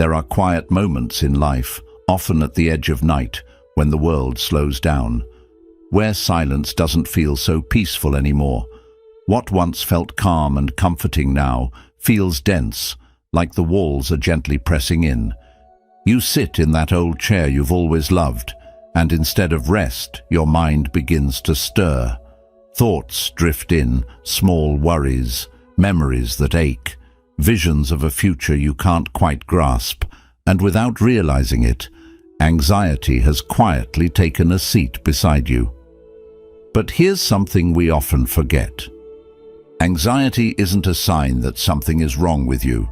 There are quiet moments in life, often at the edge of night, when the world slows down, where silence doesn't feel so peaceful anymore. What once felt calm and comforting now feels dense, like the walls are gently pressing in. You sit in that old chair you've always loved, and instead of rest, your mind begins to stir. Thoughts drift in, small worries, memories that ache, visions of a future you can't quite grasp, and without realizing it, anxiety has quietly taken a seat beside you. But here's something we often forget. Anxiety isn't a sign that something is wrong with you.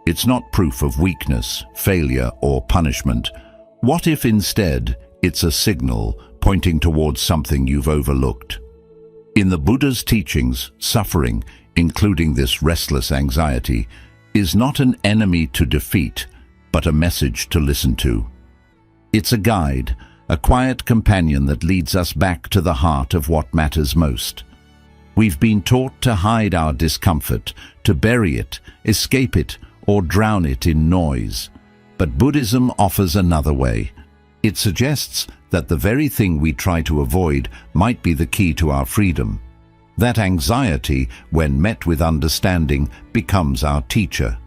It's not proof of weakness, failure, or punishment. What if instead it's a signal pointing towards something you've overlooked? In the Buddha's teachings, suffering, including this restless anxiety, is not an enemy to defeat, but a message to listen to. It's a guide, a quiet companion that leads us back to the heart of what matters most. We've been taught to hide our discomfort, to bury it, escape it, or drown it in noise. But Buddhism offers another way. It suggests that the very thing we try to avoid might be the key to our freedom. That anxiety, when met with understanding, becomes our teacher.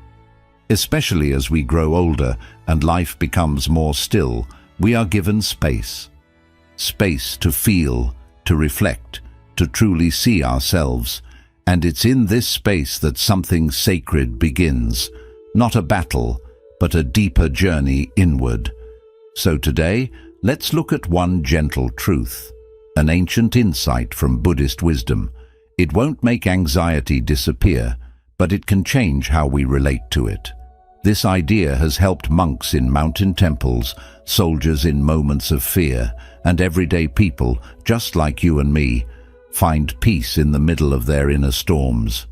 Especially as we grow older and life becomes more still, we are given space. Space to feel, to reflect, to truly see ourselves. And it's in this space that something sacred begins. Not a battle, but a deeper journey inward. So today, let's look at one gentle truth, an ancient insight from Buddhist wisdom. It won't make anxiety disappear, but it can change how we relate to it. This idea has helped monks in mountain temples, soldiers in moments of fear, and everyday people, just like you and me, find peace in the middle of their inner storms.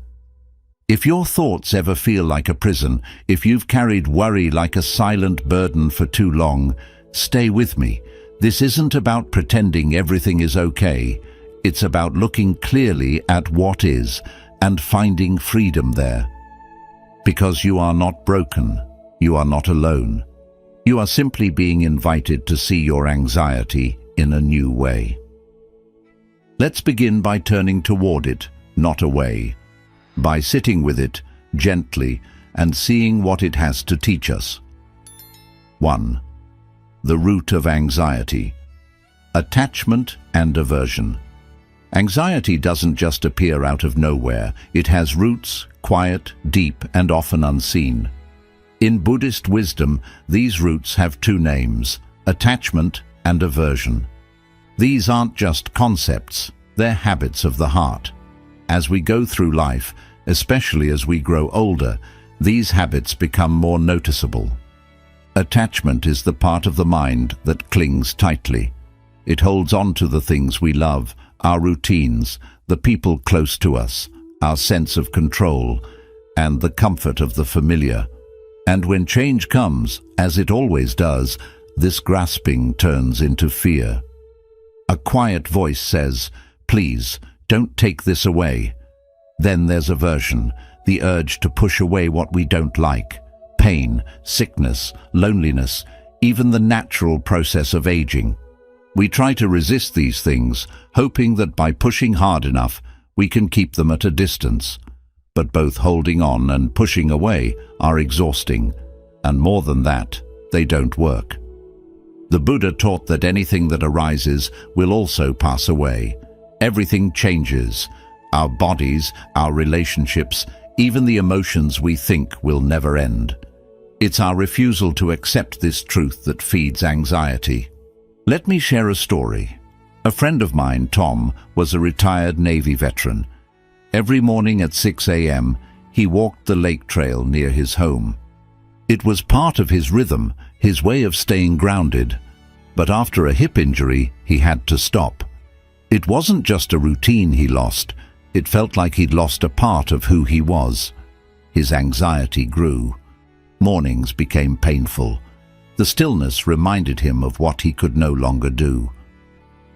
If your thoughts ever feel like a prison, if you've carried worry like a silent burden for too long, stay with me. This isn't about pretending everything is okay. It's about looking clearly at what is and finding freedom there. Because you are not broken, you are not alone. You are simply being invited to see your anxiety in a new way. Let's begin by turning toward it, not away. By sitting with it gently and seeing what it has to teach us. 1. The root of anxiety. Attachment and aversion. Anxiety doesn't just appear out of nowhere. It has roots, quiet, deep, and often unseen. In Buddhist wisdom, these roots have two names: attachment and aversion. These aren't just concepts, they're habits of the heart. As we go through life, especially as we grow older, these habits become more noticeable. Attachment is the part of the mind that clings tightly. It holds on to the things we love, our routines, the people close to us, our sense of control, and the comfort of the familiar. And when change comes, as it always does, this grasping turns into fear. A quiet voice says, "Please, don't take this away." Then there's aversion, the urge to push away what we don't like. Pain, sickness, loneliness, even the natural process of aging. We try to resist these things, hoping that by pushing hard enough, we can keep them at a distance. But both holding on and pushing away are exhausting, and more than that, they don't work. The Buddha taught that anything that arises will also pass away. Everything changes. Our bodies, our relationships, even the emotions we think will never end. It's our refusal to accept this truth that feeds anxiety. Let me share a story. A friend of mine, Tom, was a retired Navy veteran. Every morning at 6 a.m., he walked the lake trail near his home. It was part of his rhythm, his way of staying grounded. But after a hip injury, he had to stop. It wasn't just a routine he lost. It felt like he'd lost a part of who he was. His anxiety grew. Mornings became painful. The stillness reminded him of what he could no longer do.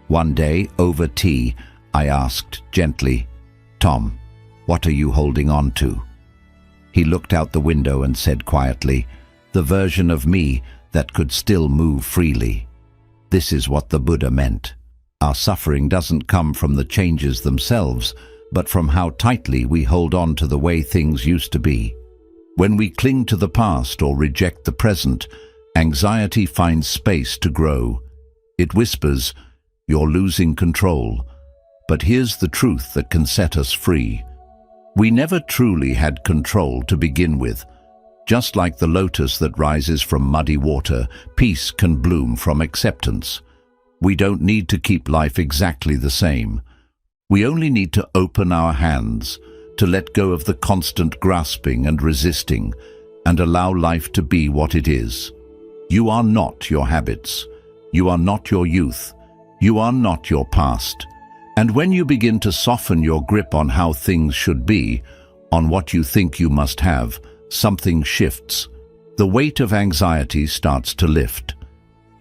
One day, over tea, I asked gently, "Tom, what are you holding on to?" He looked out the window and said quietly, the version of me that could still move freely. This is what the Buddha meant. Our suffering doesn't come from the changes themselves, but from how tightly we hold on to the way things used to be. When we cling to the past or reject the present, anxiety finds space to grow. It whispers, "You're losing control." But here's the truth that can set us free. We never truly had control to begin with. Just like the lotus that rises from muddy water, peace can bloom from acceptance. We don't need to keep life exactly the same. We only need to open our hands, to let go of the constant grasping and resisting, and allow life to be what it is. You are not your habits. You are not your youth. You are not your past. And when you begin to soften your grip on how things should be, on what you think you must have, something shifts. The weight of anxiety starts to lift.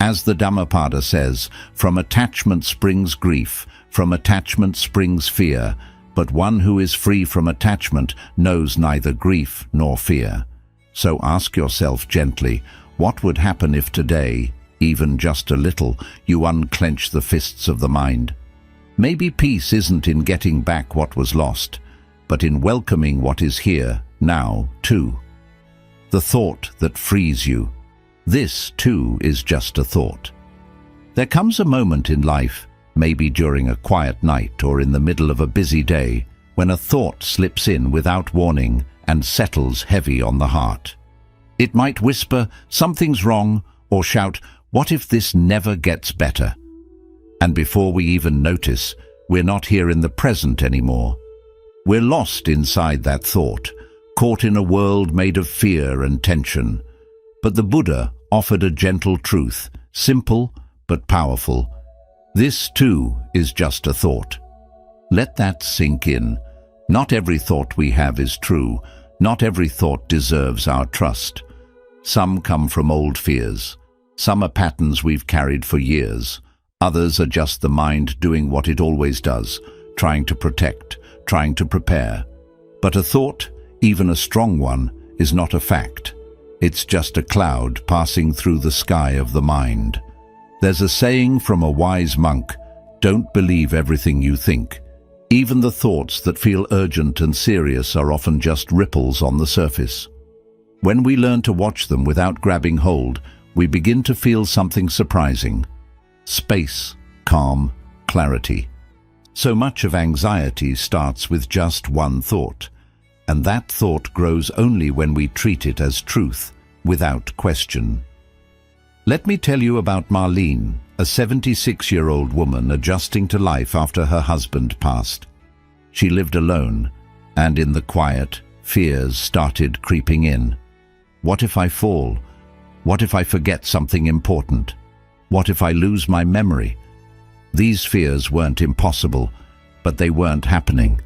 As the Dhammapada says, from attachment springs grief, from attachment springs fear, but one who is free from attachment knows neither grief nor fear. So ask yourself gently, what would happen if today, even just a little, you unclench the fists of the mind? Maybe peace isn't in getting back what was lost, but in welcoming what is here, now, too. The thought that frees you. This, too, is just a thought. There comes a moment in life, maybe during a quiet night or in the middle of a busy day, when a thought slips in without warning and settles heavy on the heart. It might whisper, "Something's wrong," or shout, "What if this never gets better?" And before we even notice, we're not here in the present anymore. We're lost inside that thought, caught in a world made of fear and tension. But the Buddha offered a gentle truth, simple but powerful. This, too, is just a thought. Let that sink in. Not every thought we have is true. Not every thought deserves our trust. Some come from old fears. Some are patterns we've carried for years. Others are just the mind doing what it always does, trying to protect, trying to prepare. But a thought, even a strong one, is not a fact. It's just a cloud passing through the sky of the mind. There's a saying from a wise monk, "Don't believe everything you think." Even the thoughts that feel urgent and serious are often just ripples on the surface. When we learn to watch them without grabbing hold, we begin to feel something surprising. Space, calm, clarity. So much of anxiety starts with just one thought, and that thought grows only when we treat it as truth, without question. Let me tell you about Marlene, a 76-year-old woman adjusting to life after her husband passed. She lived alone, and in the quiet, fears started creeping in. What if I fall? What if I forget something important? What if I lose my memory? These fears weren't impossible, but they weren't happening.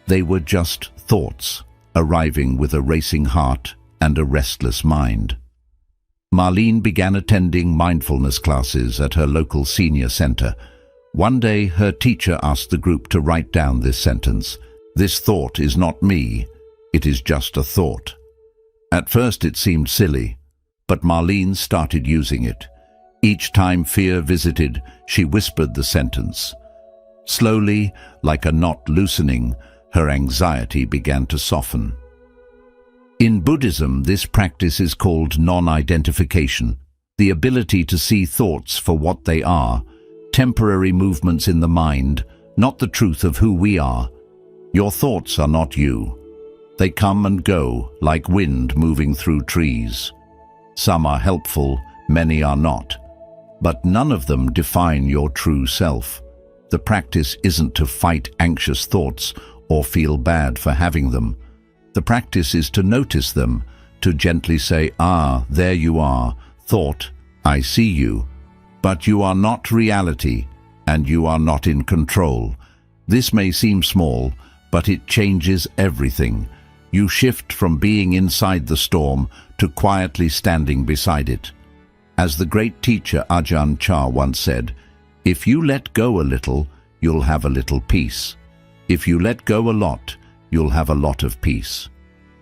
They were just thoughts, arriving with a racing heart and a restless mind. Marlene began attending mindfulness classes at her local senior center. One day, her teacher asked the group to write down this sentence: "This thought is not me, it is just a thought." At first it seemed silly, but Marlene started using it. Each time fear visited, she whispered the sentence. Slowly, like a knot loosening, her anxiety began to soften. In Buddhism, this practice is called non-identification, the ability to see thoughts for what they are, temporary movements in the mind, not the truth of who we are. Your thoughts are not you. They come and go, like wind moving through trees. Some are helpful, many are not. But none of them define your true self. The practice isn't to fight anxious thoughts or feel bad for having them. The practice is to notice them, to gently say, "Ah, there you are, thought, I see you. But you are not reality, and you are not in control." This may seem small, but it changes everything. You shift from being inside the storm to quietly standing beside it. As the great teacher Ajahn Chah once said, "If you let go a little, you'll have a little peace. If you let go a lot, you'll have a lot of peace.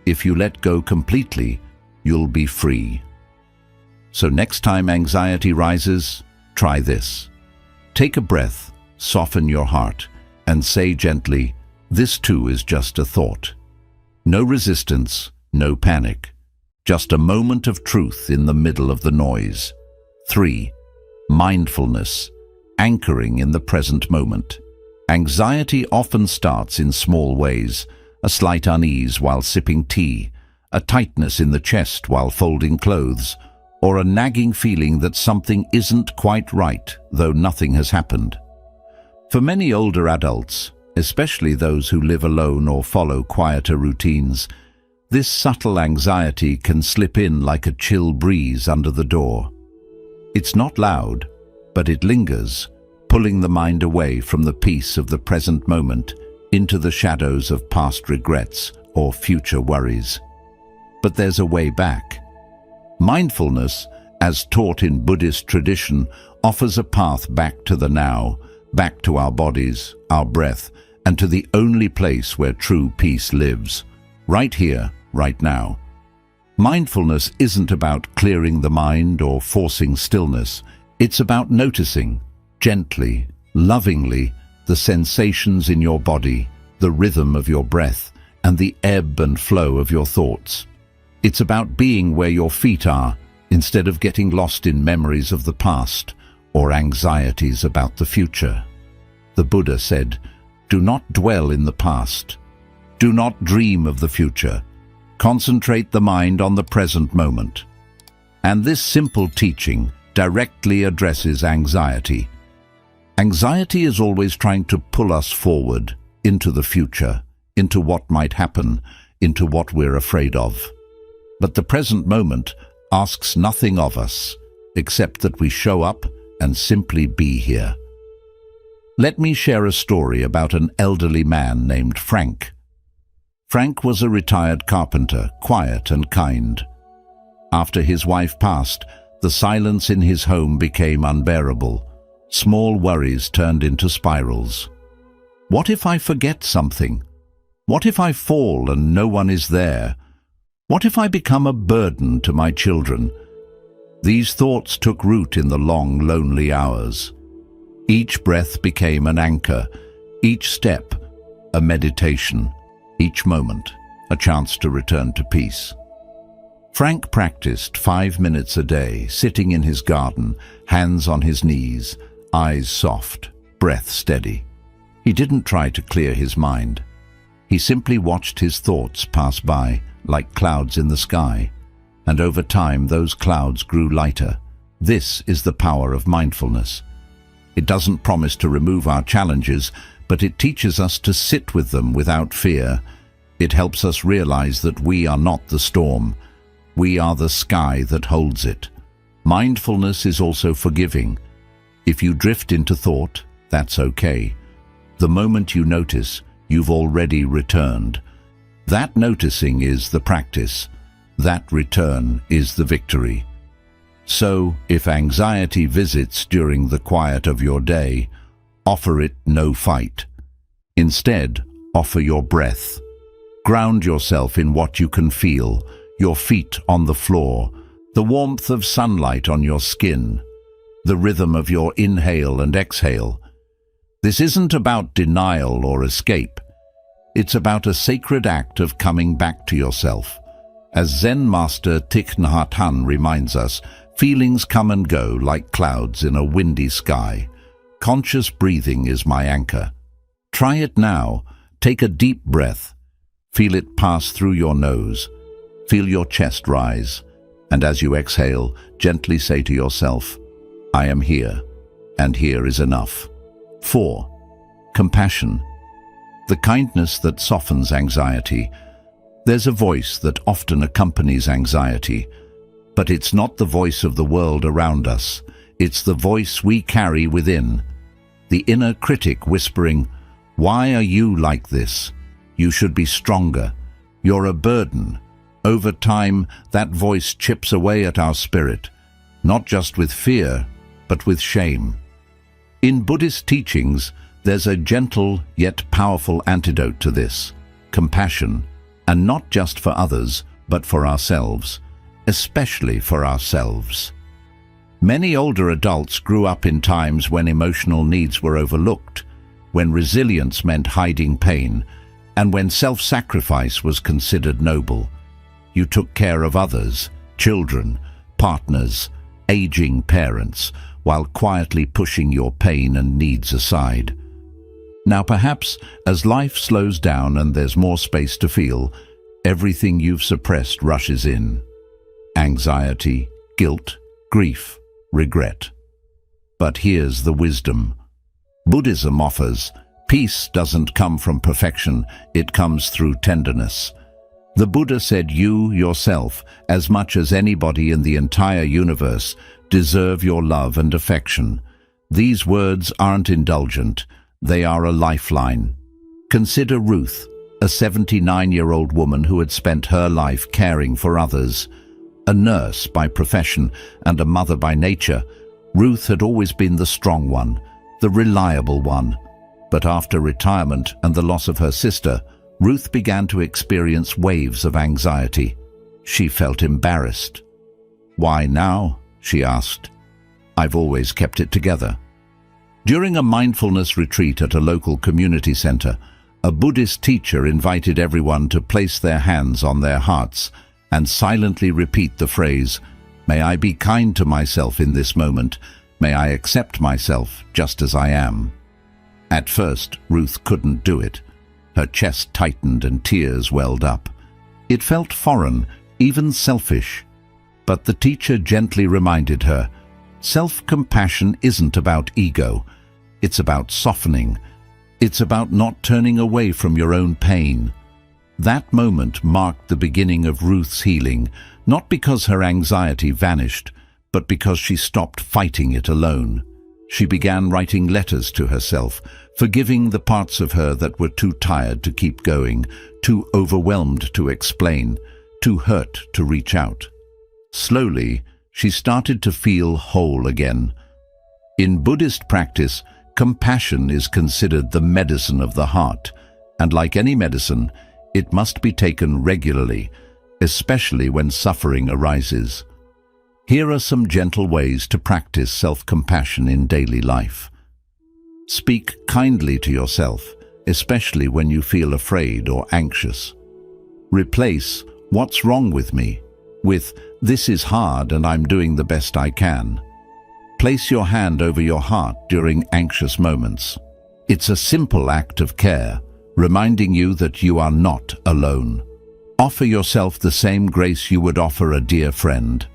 If you let go completely, you'll be free." So next time anxiety rises, try this. Take a breath, soften your heart, and say gently, "This too is just a thought." No resistance, no panic. Just a moment of truth in the middle of the noise. 3. Mindfulness, anchoring in the present moment. Anxiety often starts in small ways: a slight unease while sipping tea, a tightness in the chest while folding clothes, or a nagging feeling that something isn't quite right, though nothing has happened. For many older adults, especially those who live alone or follow quieter routines, this subtle anxiety can slip in like a chill breeze under the door. It's not loud, but it lingers, pulling the mind away from the peace of the present moment into the shadows of past regrets or future worries. But there's a way back. Mindfulness, as taught in Buddhist tradition, offers a path back to the now, back to our bodies, our breath, and to the only place where true peace lives, right here, right now. Mindfulness isn't about clearing the mind or forcing stillness. It's about noticing, gently, lovingly, the sensations in your body, the rhythm of your breath, and the ebb and flow of your thoughts. It's about being where your feet are, instead of getting lost in memories of the past or anxieties about the future. The Buddha said, "Do not dwell in the past. Do not dream of the future. Concentrate the mind on the present moment." And this simple teaching directly addresses anxiety. Anxiety is always trying to pull us forward, into the future, into what might happen, into what we're afraid of. But the present moment asks nothing of us, except that we show up and simply be here. Let me share a story about an elderly man named Frank. Frank was a retired carpenter, quiet and kind. After his wife passed, the silence in his home became unbearable. Small worries turned into spirals. What if I forget something? What if I fall and no one is there? What if I become a burden to my children? These thoughts took root in the long, lonely hours. Each breath became an anchor, each step a meditation, each moment a chance to return to peace. Frank practiced 5 minutes a day, sitting in his garden, hands on his knees, eyes soft, breath steady. He didn't try to clear his mind. He simply watched his thoughts pass by, like clouds in the sky, and over time those clouds grew lighter. This is the power of mindfulness. It doesn't promise to remove our challenges, but it teaches us to sit with them without fear. It helps us realize that we are not the storm. We are the sky that holds it. Mindfulness is also forgiving. If you drift into thought, that's okay. The moment you notice, you've already returned. That noticing is the practice. That return is the victory. So, if anxiety visits during the quiet of your day, offer it no fight. Instead, offer your breath. Ground yourself in what you can feel, your feet on the floor, the warmth of sunlight on your skin, the rhythm of your inhale and exhale. This isn't about denial or escape. It's about a sacred act of coming back to yourself. As Zen master Thich Nhat Hanh reminds us, feelings come and go like clouds in a windy sky. Conscious breathing is my anchor. Try it now. Take a deep breath. Feel it pass through your nose. Feel your chest rise. And as you exhale, gently say to yourself, "I am here, and here is enough." 4. Compassion. The kindness that softens anxiety. There's a voice that often accompanies anxiety, but it's not the voice of the world around us. It's the voice we carry within. The inner critic whispering, "Why are you like this? You should be stronger. You're a burden." Over time, that voice chips away at our spirit, not just with fear, but with shame. In Buddhist teachings, there's a gentle yet powerful antidote to this: compassion, and not just for others, but for ourselves, especially for ourselves. Many older adults grew up in times when emotional needs were overlooked, when resilience meant hiding pain, and when self-sacrifice was considered noble. You took care of others, children, partners, aging parents, while quietly pushing your pain and needs aside. Now perhaps, as life slows down and there's more space to feel, everything you've suppressed rushes in. Anxiety, guilt, grief, regret. But here's the wisdom. Buddhism offers, peace doesn't come from perfection, it comes through tenderness. The Buddha said you, yourself, as much as anybody in the entire universe, deserve your love and affection. These words aren't indulgent, they are a lifeline. Consider Ruth, a 79-year-old woman who had spent her life caring for others. A nurse by profession and a mother by nature, Ruth had always been the strong one, the reliable one. But after retirement and the loss of her sister, Ruth began to experience waves of anxiety. She felt embarrassed. "Why now?" she asked. "I've always kept it together." During a mindfulness retreat at a local community center, a Buddhist teacher invited everyone to place their hands on their hearts and silently repeat the phrase, "May I be kind to myself in this moment. May I accept myself just as I am." At first, Ruth couldn't do it. Her chest tightened and tears welled up. It felt foreign, even selfish. But the teacher gently reminded her, self-compassion isn't about ego. It's about softening. It's about not turning away from your own pain. That moment marked the beginning of Ruth's healing, not because her anxiety vanished, but because she stopped fighting it alone. She began writing letters to herself, forgiving the parts of her that were too tired to keep going, too overwhelmed to explain, too hurt to reach out. Slowly, she started to feel whole again. In Buddhist practice, compassion is considered the medicine of the heart, and like any medicine, it must be taken regularly, especially when suffering arises. Here are some gentle ways to practice self-compassion in daily life. Speak kindly to yourself, especially when you feel afraid or anxious. Replace "what's wrong with me" with "this is hard and I'm doing the best I can." Place your hand over your heart during anxious moments. It's a simple act of care, reminding you that you are not alone. Offer yourself the same grace you would offer a dear friend.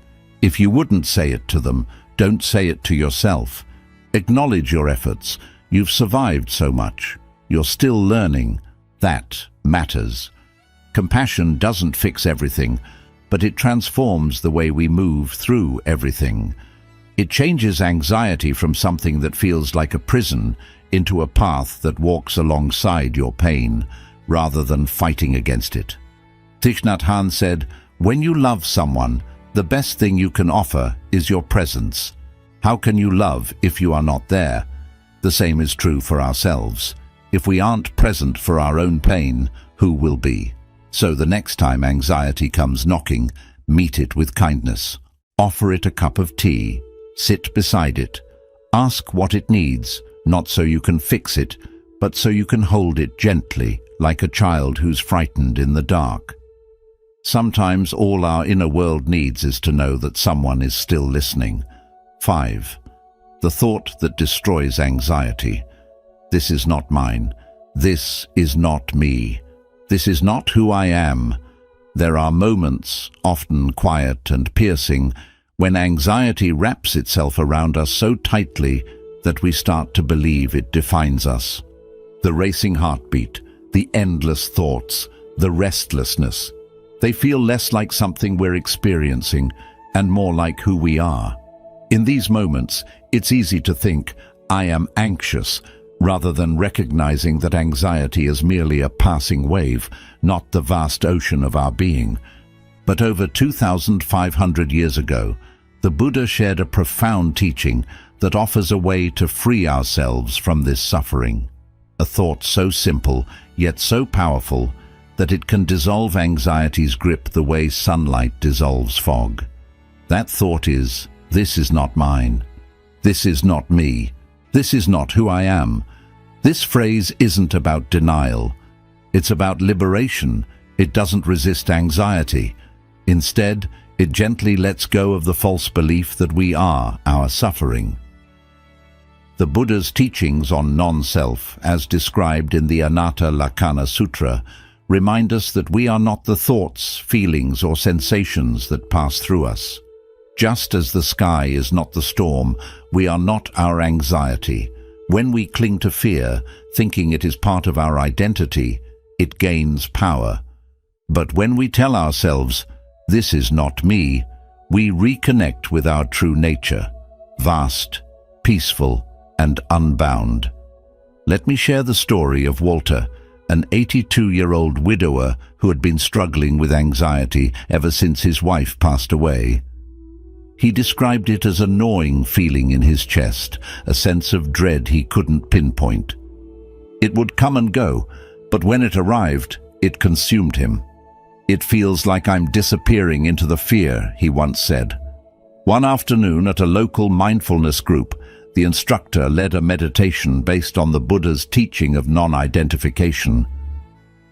If you wouldn't say it to them, don't say it to yourself. Acknowledge your efforts. You've survived so much. You're still learning. That matters. Compassion doesn't fix everything, but it transforms the way we move through everything. It changes anxiety from something that feels like a prison into a path that walks alongside your pain, rather than fighting against it. Thich Nhat Hanh said, "When you love someone, the best thing you can offer is your presence. How can you love if you are not there?" The same is true for ourselves. If we aren't present for our own pain, who will be? So the next time anxiety comes knocking, meet it with kindness. Offer it a cup of tea. Sit beside it. Ask what it needs, not so you can fix it, but so you can hold it gently, like a child who's frightened in the dark. Sometimes all our inner world needs is to know that someone is still listening. 5. The thought that destroys anxiety. This is not mine. This is not me. This is not who I am. There are moments, often quiet and piercing, when anxiety wraps itself around us so tightly that we start to believe it defines us. The racing heartbeat, the endless thoughts, the restlessness. They feel less like something we're experiencing and more like who we are. In these moments, it's easy to think, "I am anxious," rather than recognizing that anxiety is merely a passing wave, not the vast ocean of our being. But over 2,500 years ago, the Buddha shared a profound teaching that offers a way to free ourselves from this suffering. A thought so simple, yet so powerful, that it can dissolve anxiety's grip the way sunlight dissolves fog. That thought is, This is not mine. This is not me. This is not who I am. This phrase isn't about denial. It's about liberation. It doesn't resist anxiety. Instead, it gently lets go of the false belief that we are our suffering. The Buddha's teachings on non-self, as described in the Anatta Lakkhana Sutra, remind us that we are not the thoughts, feelings, or sensations that pass through us. Just as the sky is not the storm, we are not our anxiety. When we cling to fear, thinking it is part of our identity, it gains power. But when we tell ourselves, "This is not me," we reconnect with our true nature, vast, peaceful, and unbound. Let me share the story of Walter, an 82-year-old widower who had been struggling with anxiety ever since his wife passed away. He described it as a gnawing feeling in his chest, a sense of dread he couldn't pinpoint. It would come and go, but when it arrived, it consumed him. "It feels like I'm disappearing into the fear," he once said. One afternoon at a local mindfulness group, the instructor led a meditation based on the Buddha's teaching of non-identification.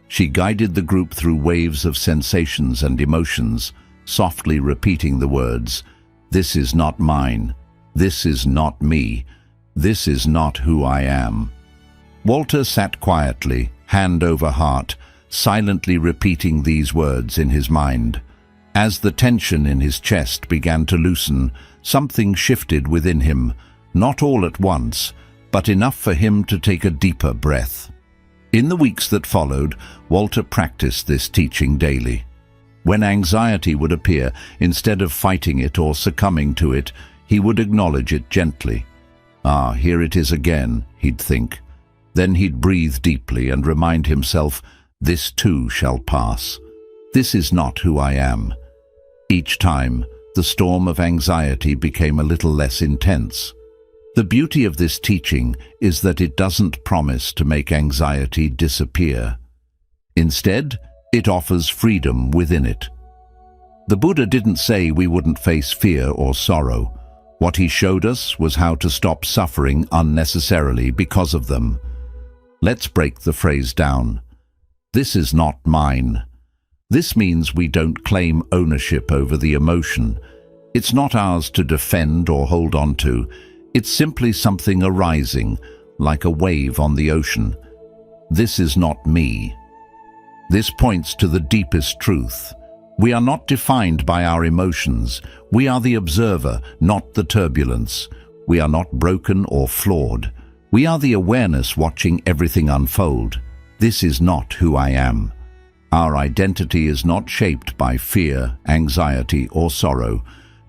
She guided the group through waves of sensations and emotions, softly repeating the words, "This is not mine. This is not me. This is not who I am." Walter sat quietly, hand over heart, silently repeating these words in his mind. As the tension in his chest began to loosen, something shifted within him, not all at once, but enough for him to take a deeper breath. In the weeks that followed, Walter practiced this teaching daily. When anxiety would appear, instead of fighting it or succumbing to it, he would acknowledge it gently. "Ah, here it is again," he'd think. Then he'd breathe deeply and remind himself, "This too shall pass. This is not who I am." Each time, the storm of anxiety became a little less intense. The beauty of this teaching is that it doesn't promise to make anxiety disappear. Instead, it offers freedom within it. The Buddha didn't say we wouldn't face fear or sorrow. What he showed us was how to stop suffering unnecessarily because of them. Let's break the phrase down. This is not mine. This means we don't claim ownership over the emotion. It's not ours to defend or hold on to. It's simply something arising, like a wave on the ocean. This is not me. This points to the deepest truth. We are not defined by our emotions. We are the observer, not the turbulence. We are not broken or flawed. We are the awareness watching everything unfold. This is not who I am. Our identity is not shaped by fear, anxiety, or sorrow.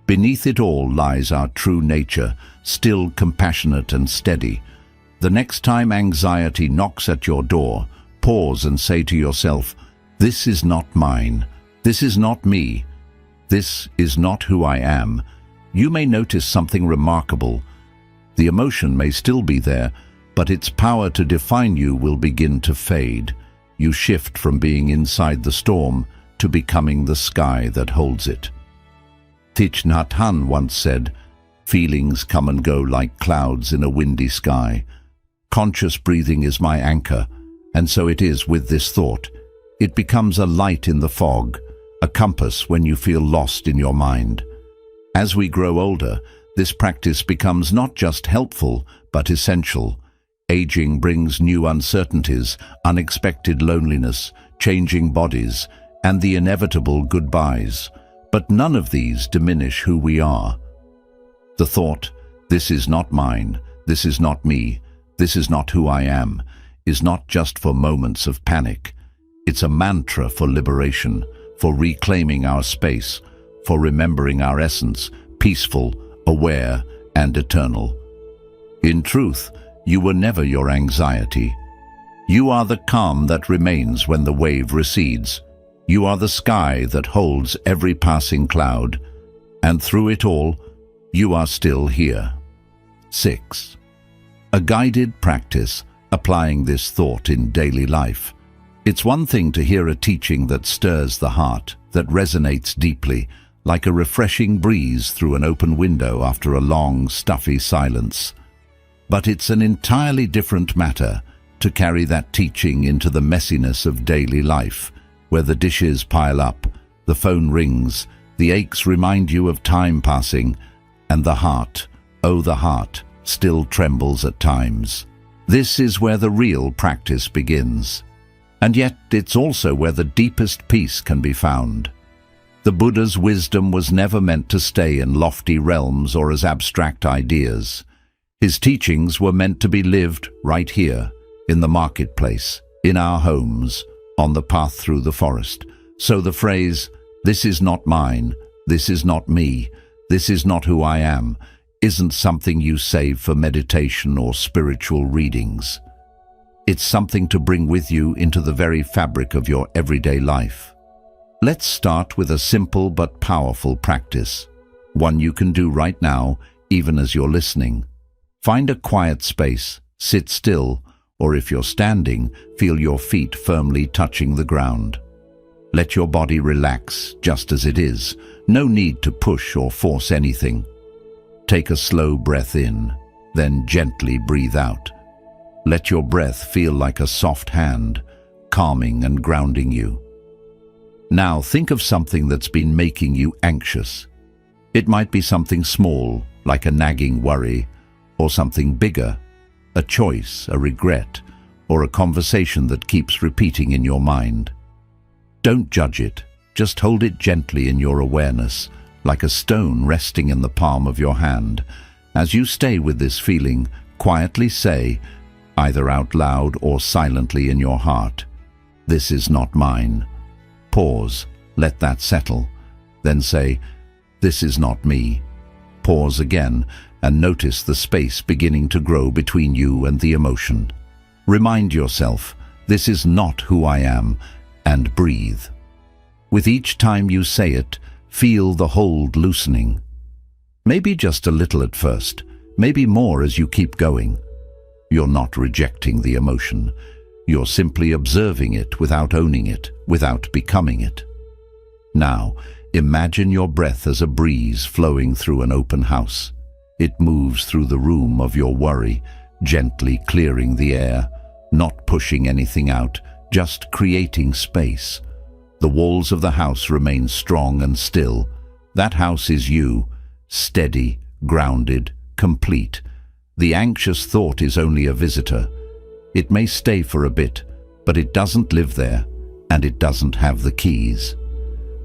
Beneath it all lies our true nature, still compassionate and steady. The next time anxiety knocks at your door, pause and say to yourself, "This is not mine. This is not me. This is not who I am." You may notice something remarkable. The emotion may still be there, but its power to define you will begin to fade. You shift from being inside the storm to becoming the sky that holds it. Thich Nhat Hanh once said, "Feelings come and go like clouds in a windy sky. Conscious breathing is my anchor," and so it is with this thought. It becomes a light in the fog, a compass when you feel lost in your mind. As we grow older, this practice becomes not just helpful, but essential. Aging brings new uncertainties, unexpected loneliness, changing bodies, and the inevitable goodbyes. But none of these diminish who we are. The thought, "This is not mine, this is not me, this is not who I am," is not just for moments of panic. It's a mantra for liberation, for reclaiming our space, for remembering our essence, peaceful, aware, and eternal. In truth, you were never your anxiety. You are the calm that remains when the wave recedes. You are the sky that holds every passing cloud, and through it all, you are still here. 6. A guided practice, applying this thought in daily life. It's one thing to hear a teaching that stirs the heart, that resonates deeply, like a refreshing breeze through an open window after a long, stuffy silence. But it's an entirely different matter to carry that teaching into the messiness of daily life, where the dishes pile up, the phone rings, the aches remind you of time passing, and the heart, oh the heart, still trembles at times. This is where the real practice begins. And yet it's also where the deepest peace can be found. The Buddha's wisdom was never meant to stay in lofty realms or as abstract ideas. His teachings were meant to be lived right here, in the marketplace, in our homes, on the path through the forest. So the phrase, "This is not mine, this is not me, this is not who I am," isn't something you save for meditation or spiritual readings. It's something to bring with you into the very fabric of your everyday life. Let's start with a simple but powerful practice, one you can do right now, even as you're listening. Find a quiet space, sit still, or if you're standing, feel your feet firmly touching the ground. Let your body relax just as it is, no need to push or force anything. Take a slow breath in, then gently breathe out. Let your breath feel like a soft hand, calming and grounding you. Now think of something that's been making you anxious. It might be something small, like a nagging worry, or something bigger, a choice, a regret, or a conversation that keeps repeating in your mind. Don't judge it, just hold it gently in your awareness, like a stone resting in the palm of your hand. As you stay with this feeling, quietly say, either out loud or silently in your heart, "This is not mine." Pause, let that settle. Then say, "This is not me." Pause again and notice the space beginning to grow between you and the emotion. Remind yourself, "This is not who I am," and breathe. With each time you say it, feel the hold loosening. Maybe just a little at first, maybe more as you keep going. You're not rejecting the emotion. You're simply observing it without owning it, without becoming it. Now, imagine your breath as a breeze flowing through an open house. It moves through the room of your worry, gently clearing the air, not pushing anything out, just creating space. The walls of the house remain strong and still. That house is you, steady, grounded, complete. The anxious thought is only a visitor. It may stay for a bit, but it doesn't live there, and it doesn't have the keys.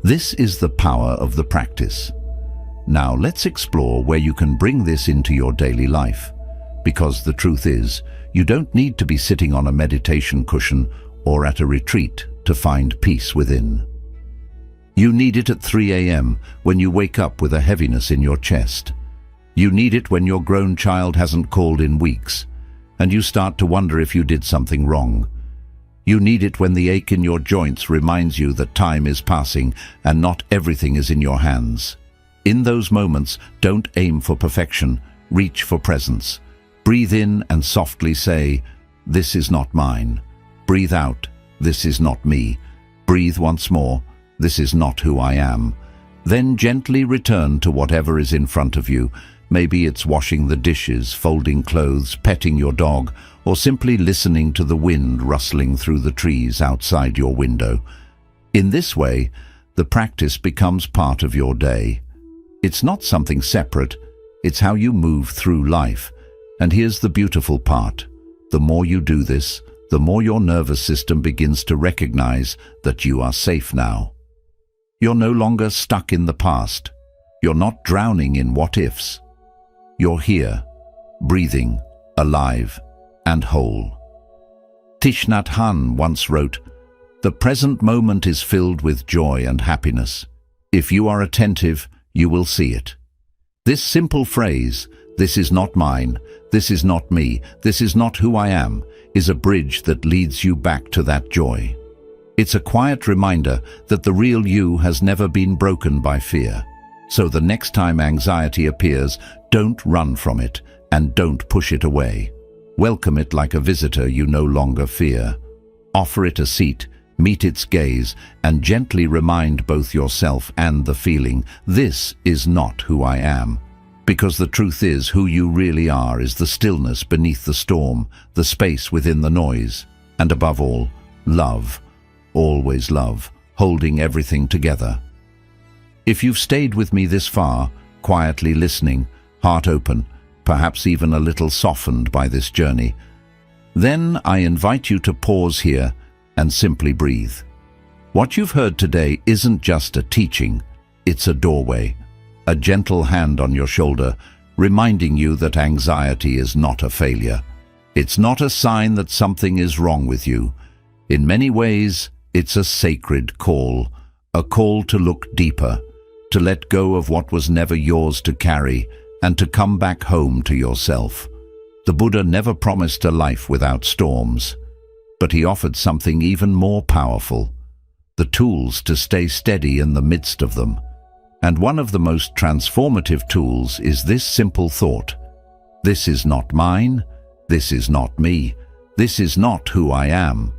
This is the power of the practice. Now let's explore where you can bring this into your daily life. Because the truth is, you don't need to be sitting on a meditation cushion or at a retreat to find peace within. You need it at 3 a.m. when you wake up with a heaviness in your chest. You need it when your grown child hasn't called in weeks, and you start to wonder if you did something wrong. You need it when the ache in your joints reminds you that time is passing and not everything is in your hands. In those moments, don't aim for perfection, reach for presence. Breathe in and softly say, "This is not mine." Breathe out, "This is not me." Breathe once more, "This is not who I am." Then gently return to whatever is in front of you. Maybe it's washing the dishes, folding clothes, petting your dog, or simply listening to the wind rustling through the trees outside your window. In this way, the practice becomes part of your day. It's not something separate, it's how you move through life. And here's the beautiful part. The more you do this, the more your nervous system begins to recognize that you are safe now. You're no longer stuck in the past. You're not drowning in what-ifs. You're here, breathing, alive, and whole. Thich Nhat Hanh once wrote, "The present moment is filled with joy and happiness. If you are attentive, you will see it." This simple phrase, "This is not mine, this is not me, this is not who I am," is a bridge that leads you back to that joy. It's a quiet reminder that the real you has never been broken by fear. So the next time anxiety appears, don't run from it and don't push it away. Welcome it like a visitor you no longer fear. Offer it a seat, meet its gaze, and gently remind both yourself and the feeling, this is not who I am. Because the truth is, who you really are is the stillness beneath the storm, the space within the noise, and above all, love, always love, holding everything together. If you've stayed with me this far, quietly listening, heart open, perhaps even a little softened by this journey, then I invite you to pause here and simply breathe. What you've heard today isn't just a teaching, it's a doorway, a gentle hand on your shoulder, reminding you that anxiety is not a failure. It's not a sign that something is wrong with you. In many ways, it's a sacred call, a call to look deeper, to let go of what was never yours to carry, and to come back home to yourself. The Buddha never promised a life without storms, but he offered something even more powerful, the tools to stay steady in the midst of them. And one of the most transformative tools is this simple thought: this is not mine, this is not me, this is not who I am.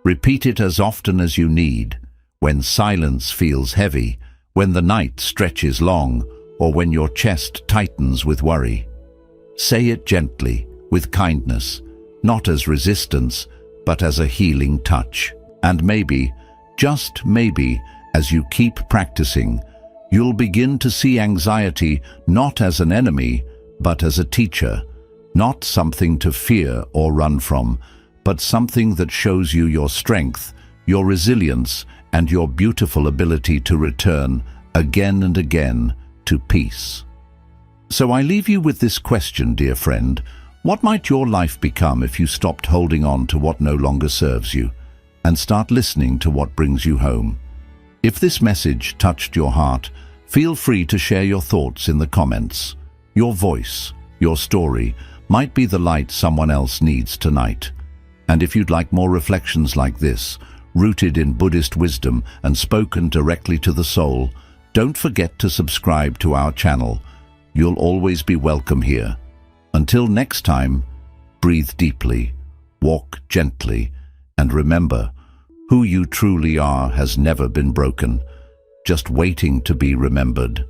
Repeat it as often as you need, when silence feels heavy, when the night stretches long, or when your chest tightens with worry. Say it gently, with kindness, not as resistance, but as a healing touch. And maybe, just maybe, as you keep practicing, you'll begin to see anxiety not as an enemy, but as a teacher, not something to fear or run from, but something that shows you your strength, your resilience, and your beautiful ability to return again and again to peace. So I leave you with this question, dear friend. What might your life become if you stopped holding on to what no longer serves you and start listening to what brings you home? If this message touched your heart, feel free to share your thoughts in the comments. Your voice, your story, might be the light someone else needs tonight. And if you'd like more reflections like this, rooted in Buddhist wisdom and spoken directly to the soul, don't forget to subscribe to our channel. You'll always be welcome here. Until next time, breathe deeply, walk gently, and remember, who you truly are has never been broken, just waiting to be remembered.